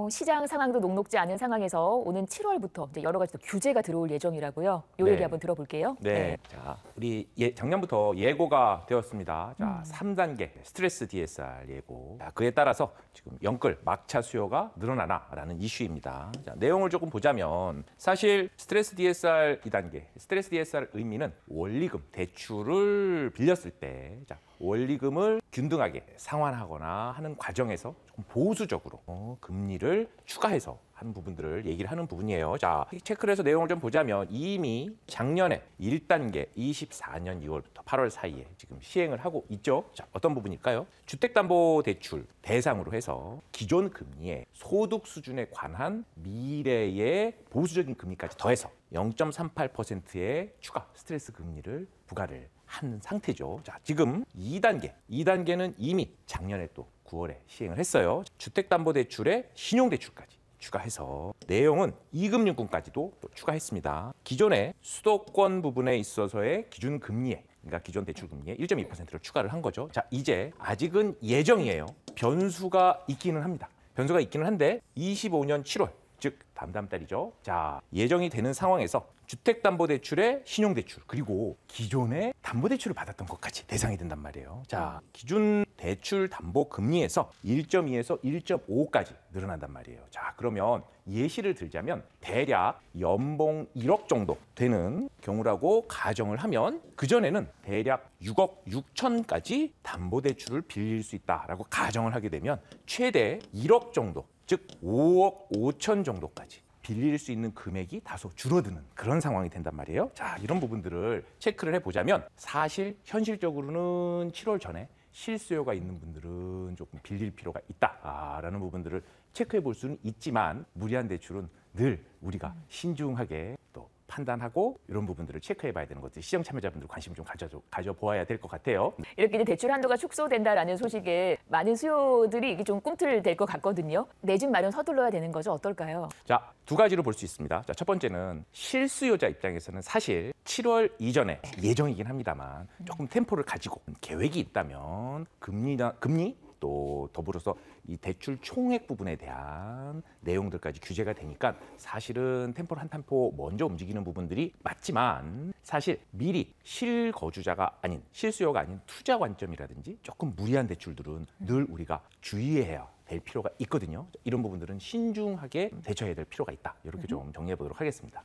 시장 상황도 녹록지 않은 상황에서 오는 7월부터 이제 여러 가지 또 규제가 들어올 예정이라고요. 요 얘기 한번 들어볼게요. 네. 자, 우리 작년부터 예고가 되었습니다. 자, 3단계 스트레스 DSR 예고. 자, 그에 따라서 지금 영끌 막차 수요가 늘어나나라는 이슈입니다. 자, 내용을 조금 보자면 사실 스트레스 DSR 2단계, 스트레스 DSR 의미는 원리금, 대출을 빌렸을 때 자, 원리금을 균등하게 상환하거나 하는 과정에서 조금 보수적으로 금리를 추가해서 하는 부분들을 얘기를 하는 부분이에요. 자, 체크를 해서 내용을 좀 보자면 이미 작년에 1단계 24년 2월부터 8월 사이에 지금 시행을 하고 있죠. 자, 어떤 부분일까요? 주택담보대출 대상으로 해서 기존 금리의 소득 수준에 관한 미래의 보수적인 금리까지 더해서 0.38%의 추가 스트레스 금리를 부과를 한 상태죠. 자, 지금 2단계는 이미 작년에 또 9월에 시행을 했어요. 주택담보대출에 신용대출까지 추가해서 내용은 이금융권까지도 또 추가했습니다. 기존의 수도권 부분에 있어서의 기준 금리에, 그러니까 기존 대출 금리에 1.2%를 추가를 한 거죠. 자, 이제 아직은 예정이에요. 변수가 있기는 합니다. 변수가 있기는 한데 25년 7월, 즉 다음 달이죠. 자, 예정이 되는 상황에서 주택담보대출의 신용대출 그리고 기존의 담보대출을 받았던 것까지 대상이 된단 말이에요. 자, 기준 대출 담보 금리에서 1.2에서 1.5까지 늘어난단 말이에요. 자, 그러면 예시를 들자면 대략 연봉 1억 정도 되는 경우라고 가정을 하면 그전에는 대략 6억 6천까지 담보대출을 빌릴 수 있다라고 가정을 하게 되면 최대 1억 정도, 즉 5억 5천 정도까지 빌릴 수 있는 금액이 다소 줄어드는 그런 상황이 된단 말이에요. 자, 이런 부분들을 체크를 해보자면 사실 현실적으로는 7월 전에 실수요가 있는 분들은 조금 빌릴 필요가 있다라는 부분들을 체크해 볼 수는 있지만 무리한 대출은 늘 우리가 신중하게 또 판단하고 이런 부분들을 체크해 봐야 되는 것들 시장 참여자분들 관심 좀 가져보아야 될 것 같아요. 이렇게 이제 대출 한도가 축소된다라는 소식에 많은 수요들이 이게 좀 꿈틀댈 것 같거든요. 내 집 마련 서둘러야 되는 거죠. 어떨까요? 자, 두 가지로 볼 수 있습니다. 자, 첫 번째는 실수요자 입장에서는 사실 7월 이전에 예정이긴 합니다만 조금 템포를 가지고 계획이 있다면 금리 또 더불어서 이 대출 총액 부분에 대한 내용들까지 규제가 되니까 사실은 템포를 한 템포 먼저 움직이는 부분들이 맞지만 사실 미리 실거주자가 아닌 실수요가 아닌 투자 관점이라든지 조금 무리한 대출들은 늘 우리가 주의해야 될 필요가 있거든요. 이런 부분들은 신중하게 대처해야 될 필요가 있다. 이렇게 좀 정리해 보도록 하겠습니다.